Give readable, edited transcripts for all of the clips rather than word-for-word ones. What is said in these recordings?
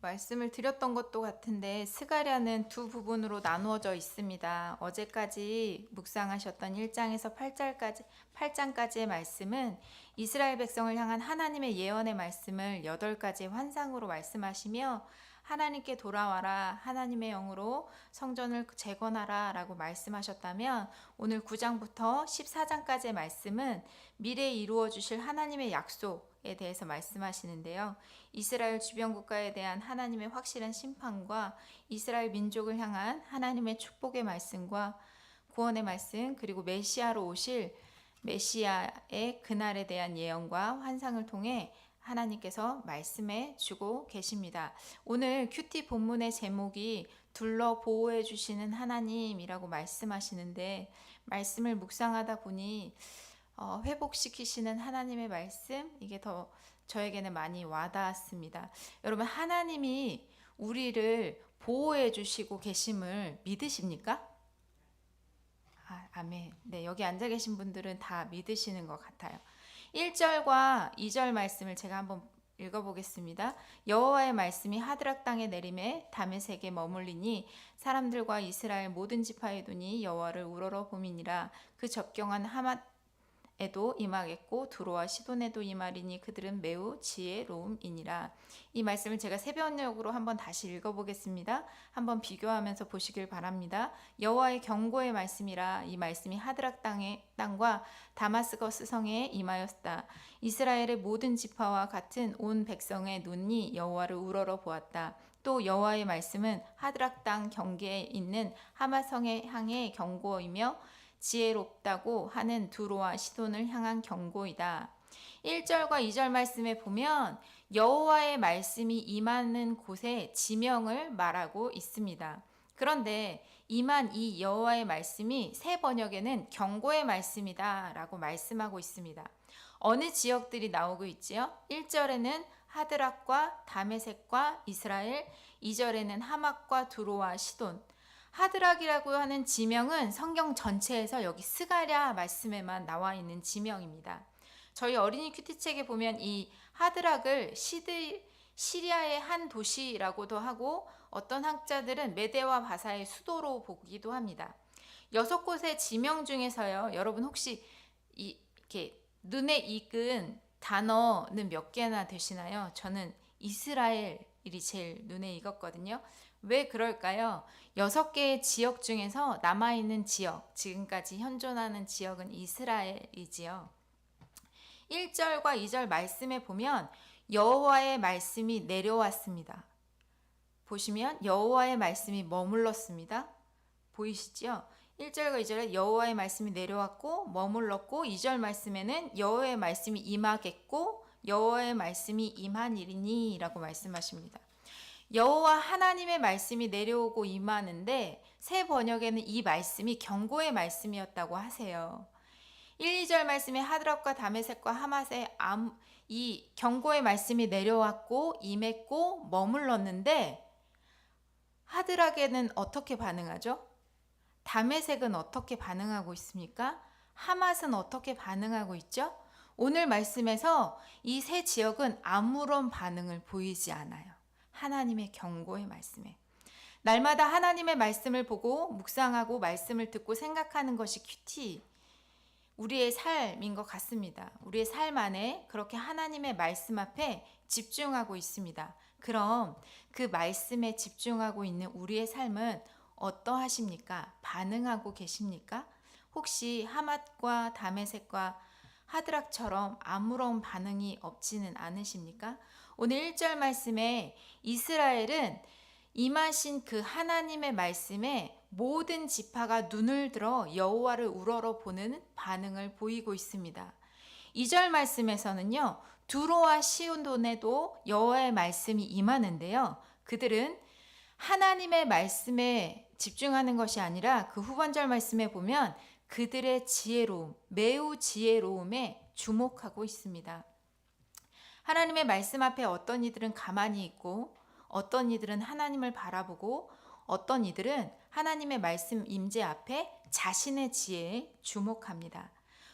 말씀을 드렸던 것도 같은데 스가랴는 두 부분으로 나누어져 있습니다. 어제까지 묵상하셨던 1장에서 8장까지의 말씀은 이스라엘 백성을 향한 하나님의 예언의 말씀을 8가지의 환상으로 말씀하시며 하나님께 돌아와라, 하나님의 영으로 성전을 재건하라 라고 말씀하셨다면, 오늘 9장부터 14장까지의 말씀은 미래에 이루어 주실 하나님의 약속에 대해서 말씀하시는데요. 이스라엘 주변 국가에 대한 하나님의 확실한 심판과 이스라엘 민족을 향한 하나님의 축복의 말씀과 구원의 말씀, 그리고 메시아로 오실 메시아의 그날에 대한 예언과 환상을 통해 하나님께서 말씀해 주고 계십니다. 오늘 큐티 본문의 제목이 둘러 보호해 주시는 하나님이라고 말씀하시는데, 말씀을 묵상하다 보니 회복시키시는 하나님의 말씀, 이게 더 저에게는 많이 와닿았습니다. 여러분, 하나님이 우리를 보호해 주시고 계심을 믿으십니까? 아멘. 네, 여기 앉아 계신 분들은 다 믿으시는 것 같아요. 1절과 2절 말씀을 제가 한번 읽어보겠습니다. 여호와의 말씀이 하드락 땅에 내림에 다메섹에 머물리니 사람들과 이스라엘 모든 지파의 눈이 여호와를 우러러 봄이니라. 그 접경한 하맛에도 임하겠고 두로와 시돈에도 임하리니 그들은 매우 지혜로움이니라. 이 말씀을 제가 새벽녘으로 한번 다시 읽어보겠습니다. 한번 비교하면서 보시길 바랍니다. 여호와의 경고의 말씀이라. 이 말씀이 하드락 땅과 다마스거스 성에 임하였다. 이스라엘의 모든 지파와 같은 온 백성의 눈이 여호와를 우러러 보았다. 또 여호와의 말씀은 하드락 땅 경계에 있는 하마성에 향해 경고이며 지혜롭다고 하는 두로와 시돈을 향한 경고이다. 1절과 2절 말씀에 보면 여호와의 말씀이 임하는 곳에 지명을 말하고 있습니다. 그런데 임한 이 여호와의 말씀이 새 번역에는 경고의 말씀이다 라고 말씀하고 있습니다. 어느 지역들이 나오고 있지요? 1절에는 하드락과 다메섹과 이스라엘, 2절에는 하맛과 두로와 시돈. 하드락이라고 하는 지명은 성경 전체에서 여기 스가랴 말씀에만 나와 있는 지명입니다. 저희 어린이 큐티책에 보면 이 하드락을 시리아의 한 도시라고도 하고, 어떤 학자들은 메대와 바사의 수도로 보기도 합니다. 6곳의 지명 중에서요, 여러분 혹시 이렇게 눈에 익은 단어는 몇 개나 되시나요? 저는 이스라엘이 제일 눈에 익었거든요. 왜 그럴까요? 6개의 지역 중에서 남아있는 지역, 지금까지 현존하는 지역은 이스라엘이지요. 1절과 2절 말씀에 보면 여호와의 말씀이 내려왔습니다. 보시면 여호와의 말씀이 머물렀습니다. 보이시죠? 1절과 2절에 여호와의 말씀이 내려왔고 머물렀고, 2절 말씀에는 여호와의 말씀이 임하겠고 여호와의 말씀이 임하니니 라고 말씀하십니다. 여호와 하나님의 말씀이 내려오고 임하는데, 새 번역에는 이 말씀이 경고의 말씀이었다고 하세요. 1, 2절 말씀에 하드락과 다메섹과 하맛에 이 경고의 말씀이 내려왔고 임했고 머물렀는데, 하드락에는 어떻게 반응하죠? 다메섹은 어떻게 반응하고 있습니까? 하맛은 어떻게 반응하고 있죠? 오늘 말씀에서 이 세 지역은 아무런 반응을 보이지 않아요. 하나님의 경고의 말씀에. 날마다 하나님의 말씀을 보고 묵상하고 말씀을 듣고 생각하는 것이 큐티, 우리의 삶인 것 같습니다. 우리의 삶 안에 그렇게 하나님의 말씀 앞에 집중하고 있습니다. 그럼 그 말씀에 집중하고 있는 우리의 삶은 어떠하십니까? 반응하고 계십니까? 혹시 하맛과 다메섹과 하드락처럼 아무런 반응이 없지는 않으십니까? 오늘 1절 말씀에 이스라엘은 임하신 그 하나님의 말씀에 모든 지파가 눈을 들어 여호와를 우러러 보는 반응을 보이고 있습니다. 2절 말씀에서는요, 두로와 시돈에도 여호와의 말씀이 임하는데요, 그들은 하나님의 말씀에 집중하는 것이 아니라 그 후반절 말씀에 보면 그들의 지혜로움, 매우 지혜로움에 주목하고 있습니다. 하나님의 말씀 앞에 어떤 이들은 가만히 있고, 어떤 이들은 하나님을 바라보고, 어떤 이들은 하나님의 말씀 임재 앞에 자신의 지혜에 주목합니다.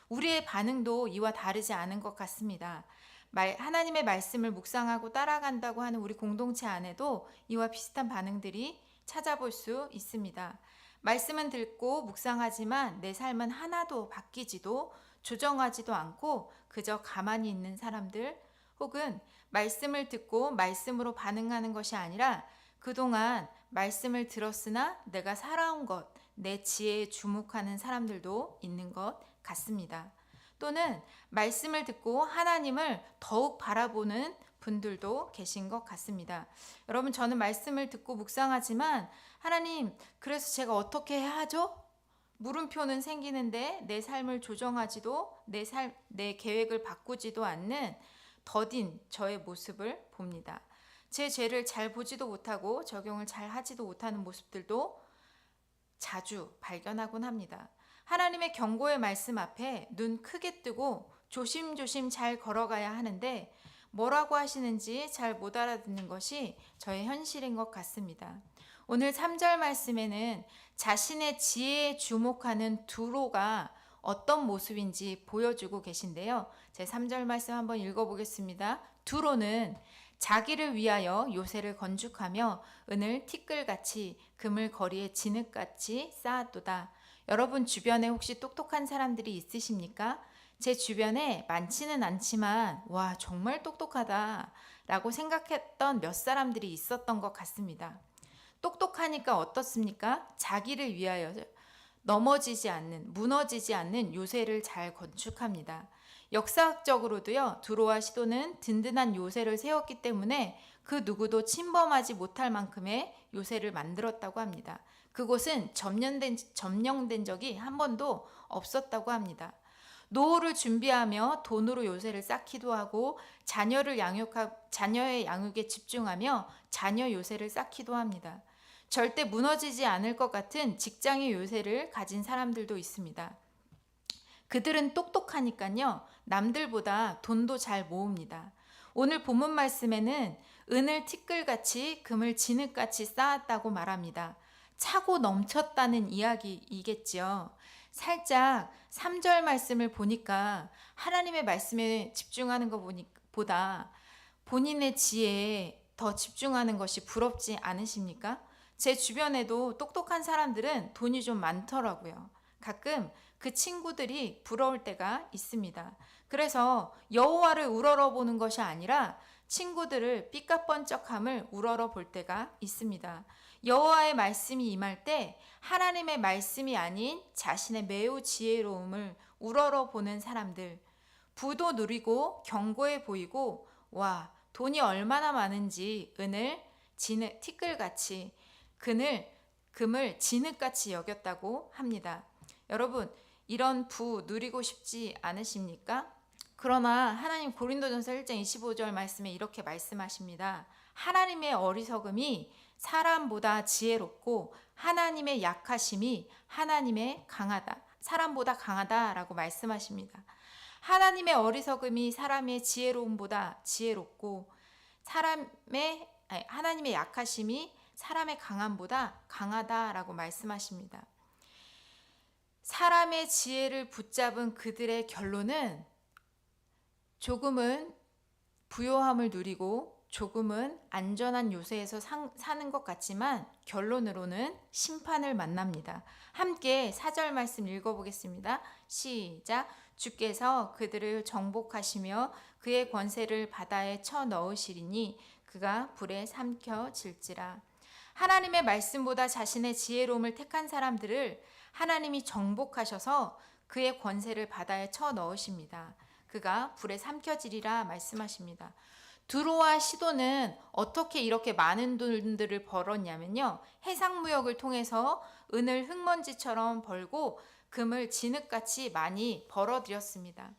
우리의 반응도 이와 다르지 않은 것 같습니다. 하나님의 말씀을 묵상하고 따라간다고 하는 우리 공동체 안에도 이와 비슷한 반응들이 찾아볼 수 있습니다. 말씀은 듣고 묵상하지만 내 삶은 하나도 바뀌지도 조정하지도 않고 그저 가만히 있는 사람들, 혹은 말씀을 듣고 말씀으로 반응하는 것이 아니라 그동안 말씀을 들었으나 내가 살아온 것, 내 지혜에 주목하는 사람들도 있는 것 같습니다. 또는 말씀을 듣고 하나님을 더욱 바라보는 분들도 계신 것 같습니다. 여러분, 저는 말씀을 듣고 묵상하지만 하나님, 그래서 제가 어떻게 해야 하죠? 물음표는 생기는데 내 삶을 조정하지도 내 계획을 바꾸지도 않는 더딘 저의 모습을 봅니다. 제 죄를 잘 보지도 못하고 적용을 잘 하지도 못하는 모습들도 자주 발견하곤 합니다. 하나님의 경고의 말씀 앞에 눈 크게 뜨고 조심조심 잘 걸어가야 하는데 뭐라고 하시는지 잘 못 알아듣는 것이 저의 현실인 것 같습니다. 오늘 3절 말씀에는 자신의 지혜에 주목하는 두로가 어떤 모습인지 보여주고 계신데요. 제 3절 말씀 한번 읽어보겠습니다. 두로는 자기를 위하여 요새를 건축하며 은을 티끌같이 금을 거리에 진흙같이 쌓았도다. 여러분 주변에 혹시 똑똑한 사람들이 있으십니까? 제 주변에 많지는 않지만 와 정말 똑똑하다 라고 생각했던 몇 사람들이 있었던 것 같습니다. 똑똑하니까 어떻습니까? 자기를 위하여 무너지지 않는 요새를 잘 건축합니다. 역사적으로도요, 두로와 시도는 든든한 요새를 세웠기 때문에 그 누구도 침범하지 못할 만큼의 요새를 만들었다고 합니다. 그곳은 점령된 적이 한 번도 없었다고 합니다. 노후를 준비하며 돈으로 요새를 쌓기도 하고 자녀의 양육에 집중하며 자녀 요새를 쌓기도 합니다. 절대 무너지지 않을 것 같은 직장의 요새를 가진 사람들도 있습니다. 그들은 똑똑하니까요, 남들보다 돈도 잘 모읍니다. 오늘 본문 말씀에는 은을 티끌같이 금을 진흙같이 쌓았다고 말합니다. 차고 넘쳤다는 이야기이겠죠. 살짝 3절 말씀을 보니까 하나님의 말씀에 집중하는 것보다 본인의 지혜에 더 집중하는 것이 부럽지 않으십니까? 제 주변에도 똑똑한 사람들은 돈이 좀 많더라고요. 가끔 그 친구들이 부러울 때가 있습니다. 그래서 여호와를 우러러 보는 것이 아니라 친구들을 삐까뻔쩍함을 우러러 볼 때가 있습니다. 여호와의 말씀이 임할 때 하나님의 말씀이 아닌 자신의 매우 지혜로움을 우러러 보는 사람들, 부도 누리고 견고해 보이고 와 돈이 얼마나 많은지 은을 티끌같이 금을 진흙같이 여겼다고 합니다. 여러분, 이런 부 누리고 싶지 않으십니까? 그러나 하나님 고린도전서 1장 25절 말씀에 이렇게 말씀하십니다. 하나님의 어리석음이 사람보다 지혜롭고 하나님의 약하심이 사람보다 강하다라고 말씀하십니다. 하나님의 어리석음이 사람의 지혜로움보다 지혜롭고 하나님의 약하심이 사람의 강함보다 강하다라고 말씀하십니다. 사람의 지혜를 붙잡은 그들의 결론은 조금은 부요함을 누리고 조금은 안전한 요새에서 사는 것 같지만 결론으로는 심판을 만납니다. 함께 4절 말씀 읽어보겠습니다. 시작. 주께서 그들을 정복하시며 그의 권세를 바다에 쳐넣으시리니 그가 불에 삼켜질지라. 하나님의 말씀보다 자신의 지혜로움을 택한 사람들을 하나님이 정복하셔서 그의 권세를 바다에 쳐넣으십니다. 그가 불에 삼켜지리라 말씀하십니다. 두로와 시도는 어떻게 이렇게 많은 돈들을 벌었냐면요. 해상무역을 통해서 은을 흙먼지처럼 벌고 금을 진흙같이 많이 벌어들였습니다.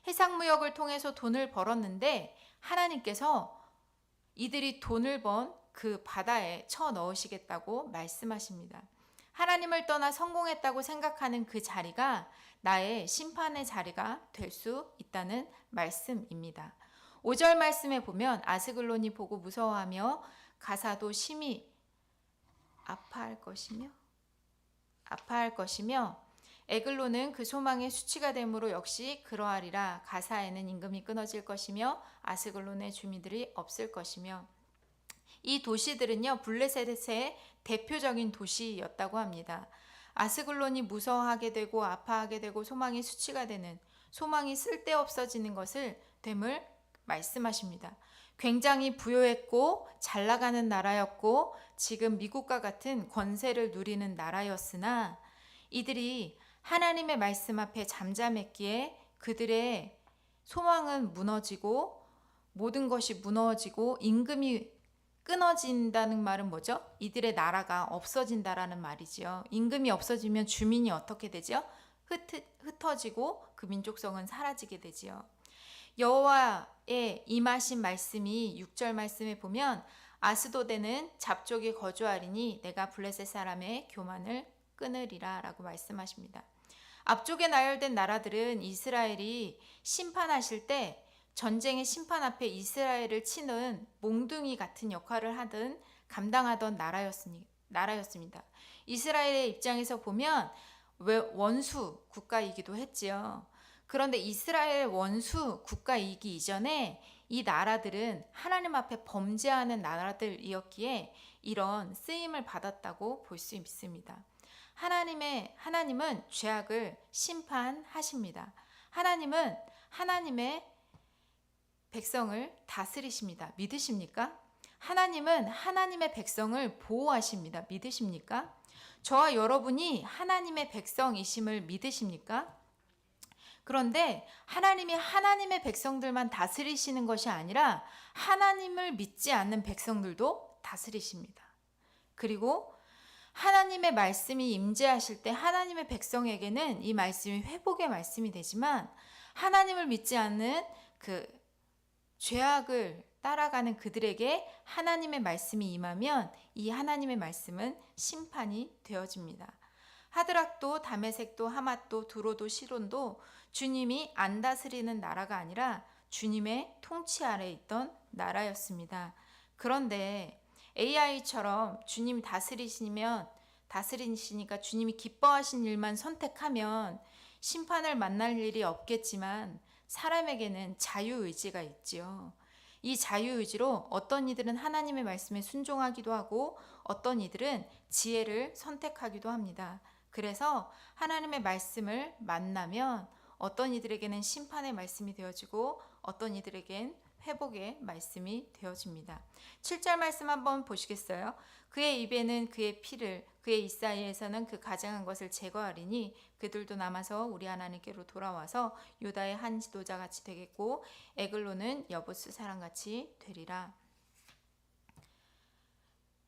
해상무역을 통해서 돈을 벌었는데 하나님께서 이들이 돈을 번 그 바다에 쳐넣으시겠다고 말씀하십니다. 하나님을 떠나 성공했다고 생각하는 그 자리가 나의 심판의 자리가 될 수 있다는 말씀입니다. 5절 말씀에 보면 아스글론이 보고 무서워하며 가사도 심히 아파할 것이며 에글론은 그 소망의 수치가 되므로 역시 그러하리라. 가사에는 임금이 끊어질 것이며 아스글론의 주민들이 없을 것이며, 이 도시들은요 블레셋의 대표적인 도시였다고 합니다. 아스글론이 무서워하게 되고 아파하게 되고 소망이 수치가 되는, 소망이 쓸데없어지는 것을 됨을 말씀하십니다. 굉장히 부유했고 잘 나가는 나라였고 지금 미국과 같은 권세를 누리는 나라였으나 이들이 하나님의 말씀 앞에 잠잠했기에 그들의 소망은 무너지고 모든 것이 무너지고 임금이 끊어진다는 말은 뭐죠? 이들의 나라가 없어진다라는 말이지요. 임금이 없어지면 주민이 어떻게 되죠? 흩어지고 그 민족성은 사라지게 되지요. 여호와의 임하신 말씀이 6절 말씀에 보면 아스도데는 잡족이 거주하리니 내가 블레셋 사람의 교만을 끊으리라 라고 말씀하십니다. 앞쪽에 나열된 나라들은 이스라엘이 심판하실 때 전쟁의 심판 앞에 이스라엘을 치는 몽둥이 같은 역할을 하든 감당하던 나라였습니다. 이스라엘의 입장에서 보면 원수 국가이기도 했지요. 그런데 이스라엘 원수 국가이기 이전에 이 나라들은 하나님 앞에 범죄하는 나라들이었기에 이런 쓰임을 받았다고 볼 수 있습니다. 하나님은 죄악을 심판하십니다. 하나님은 하나님의 백성을 다스리십니다. 믿으십니까? 하나님은 하나님의 백성을 보호하십니다. 믿으십니까? 저와 여러분이 하나님의 백성이심을 믿으십니까? 그런데 하나님이 하나님의 백성들만 다스리시는 것이 아니라 하나님을 믿지 않는 백성들도 다스리십니다. 그리고 하나님의 말씀이 임재하실 때 하나님의 백성에게는 이 말씀이 회복의 말씀이 되지만 하나님을 믿지 않는 그 죄악을 따라가는 그들에게 하나님의 말씀이 임하면 이 하나님의 말씀은 심판이 되어집니다. 하드락도 다메섹도 하맛도 두로도 시론도 주님이 안 다스리는 나라가 아니라 주님의 통치 아래에 있던 나라였습니다. 그런데 AI처럼 주님 다스리시니까 주님이 기뻐하신 일만 선택하면 심판을 만날 일이 없겠지만 사람에게는 자유의지가 있지요. 이 자유의지로 어떤 이들은 하나님의 말씀에 순종하기도 하고 어떤 이들은 지혜를 선택하기도 합니다. 그래서 하나님의 말씀을 만나면 어떤 이들에게는 심판의 말씀이 되어지고 어떤 이들에겐 회복의 말씀이 되어집니다. 7절 말씀 한번 보시겠어요? 그의 입에는 그의 피를, 그의 입 사이에서는 그 가증한 것을 제거하리니 그들도 남아서 우리 하나님께로 돌아와서 유다의 한 지도자같이 되겠고 에글론은 여부스 사람같이 되리라.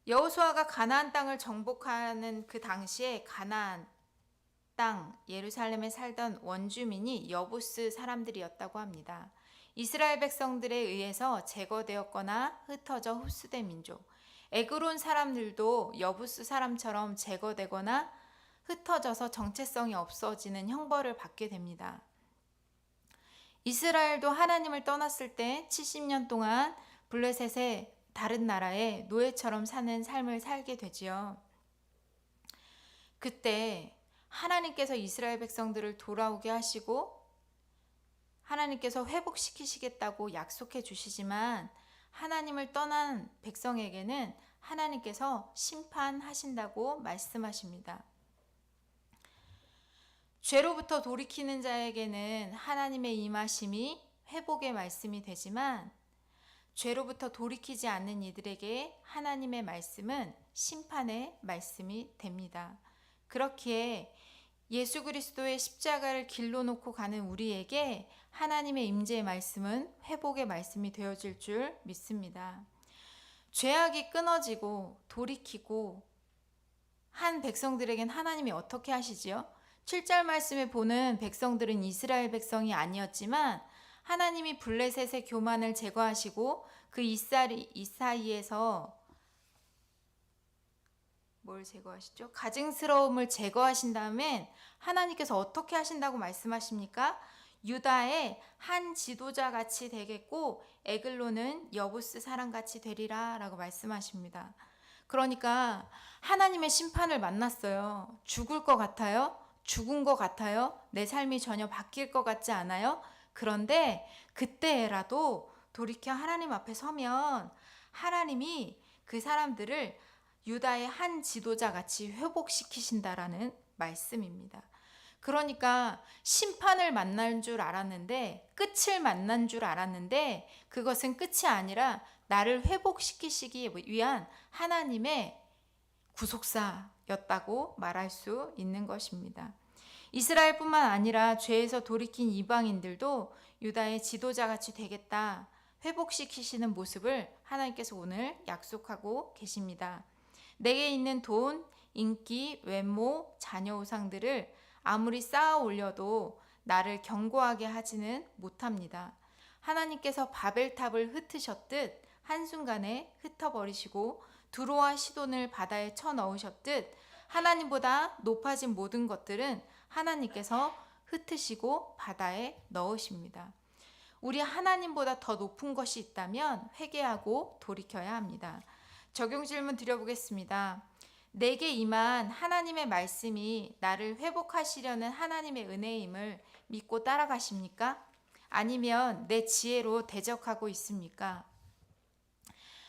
여호수아가 가나안 땅을 정복하는 그 당시에 가나안 땅 예루살렘에 살던 원주민이 여부스 사람들이었다고 합니다. 이스라엘 백성들에 의해서 제거되었거나 흩어져 흡수된 민족. 에그론 사람들도 여부스 사람처럼 제거되거나 흩어져서 정체성이 없어지는 형벌을 받게 됩니다. 이스라엘도 하나님을 떠났을 때 70년 동안 블레셋의 다른 나라에 노예처럼 사는 삶을 살게 되지요. 그때 하나님께서 이스라엘 백성들을 돌아오게 하시고 하나님께서 회복시키시겠다고 약속해 주시지만 하나님을 떠난 백성에게는 하나님께서 심판하신다고 말씀하십니다. 죄로부터 돌이키는 자에게는 하나님의 임하심이 회복의 말씀이 되지만 죄로부터 돌이키지 않는 이들에게 하나님의 말씀은 심판의 말씀이 됩니다. 그렇기에 예수 그리스도의 십자가를 길로 놓고 가는 우리에게 하나님의 임재의 말씀은 회복의 말씀이 되어질 줄 믿습니다. 죄악이 끊어지고 돌이키고 한 백성들에겐 하나님이 어떻게 하시지요? 7절 말씀에 보는 백성들은 이스라엘 백성이 아니었지만 하나님이 블레셋의 교만을 제거하시고 그 이 사이에서 뭘 제거하시죠? 가증스러움을 제거하신 다음엔 하나님께서 어떻게 하신다고 말씀하십니까? 유다의 한 지도자 같이 되겠고 에글론은 여부스 사람같이 되리라 라고 말씀하십니다. 그러니까 하나님의 심판을 만났어요. 죽을 것 같아요? 죽은 것 같아요. 내 삶이 전혀 바뀔 것 같지 않아요. 그런데 그때라도 돌이켜 하나님 앞에 서면 하나님이 그 사람들을 유다의 한 지도자 같이 회복시키신다라는 말씀입니다. 그러니까 심판을 만난 줄 알았는데, 끝을 만난 줄 알았는데, 그것은 끝이 아니라 나를 회복시키시기 위한 하나님의 구속사였다고 말할 수 있는 것입니다. 이스라엘뿐만 아니라 죄에서 돌이킨 이방인들도 유다의 지도자같이 되겠다, 회복시키시는 모습을 하나님께서 오늘 약속하고 계십니다. 내게 있는 돈, 인기, 외모, 자녀 우상들을 아무리 쌓아 올려도 나를 견고하게 하지는 못합니다. 하나님께서 바벨탑을 흩으셨듯 한순간에 흩어버리시고 두로와 시돈을 바다에 쳐넣으셨듯 하나님보다 높아진 모든 것들은 하나님께서 흩으시고 바다에 넣으십니다. 우리 하나님보다 더 높은 것이 있다면 회개하고 돌이켜야 합니다. 적용 질문 드려보겠습니다. 내게 임한 하나님의 말씀이 나를 회복하시려는 하나님의 은혜임을 믿고 따라가십니까? 아니면 내 지혜로 대적하고 있습니까?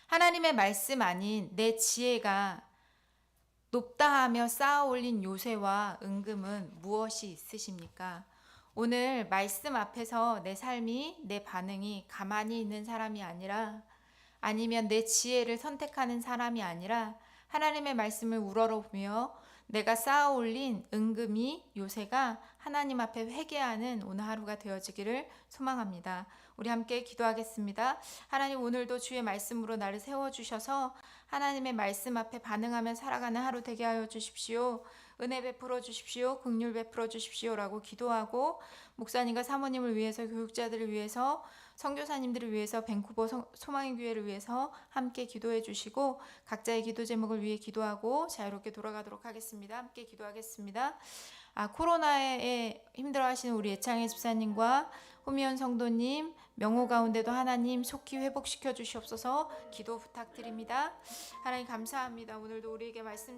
하나님의 말씀 아닌 내 지혜가 높다 하며 쌓아 올린 요새와 은금은 무엇이 있으십니까? 오늘 말씀 앞에서 내 삶이, 내 반응이 가만히 있는 사람이 아니라, 아니면 내 지혜를 선택하는 사람이 아니라 하나님의 말씀을 우러러보며 내가 쌓아 올린 은금이, 요새가 하나님 앞에 회개하는 오늘 하루가 되어지기를 소망합니다. 우리 함께 기도하겠습니다. 하나님, 오늘도 주의 말씀으로 나를 세워주셔서 하나님의 말씀 앞에 반응하며 살아가는 하루 되게 하여 주십시오. 은혜 베풀어 주십시오. 긍휼 베풀어 주십시오라고 기도하고, 목사님과 사모님을 위해서, 교육자들을 위해서, 선교사님들을 위해서, 밴쿠버 소망의 교회를 위해서 함께 기도해 주시고, 각자의 기도 제목을 위해 기도하고 자유롭게 돌아가도록 하겠습니다. 함께 기도하겠습니다. 코로나에 힘들어하시는 우리 애창의 집사님과 호미연 성도님, 명호 가운데도 하나님 속히 회복시켜 주시옵소서 기도 부탁드립니다. 하나님 감사합니다. 오늘도 우리에게 말씀 주시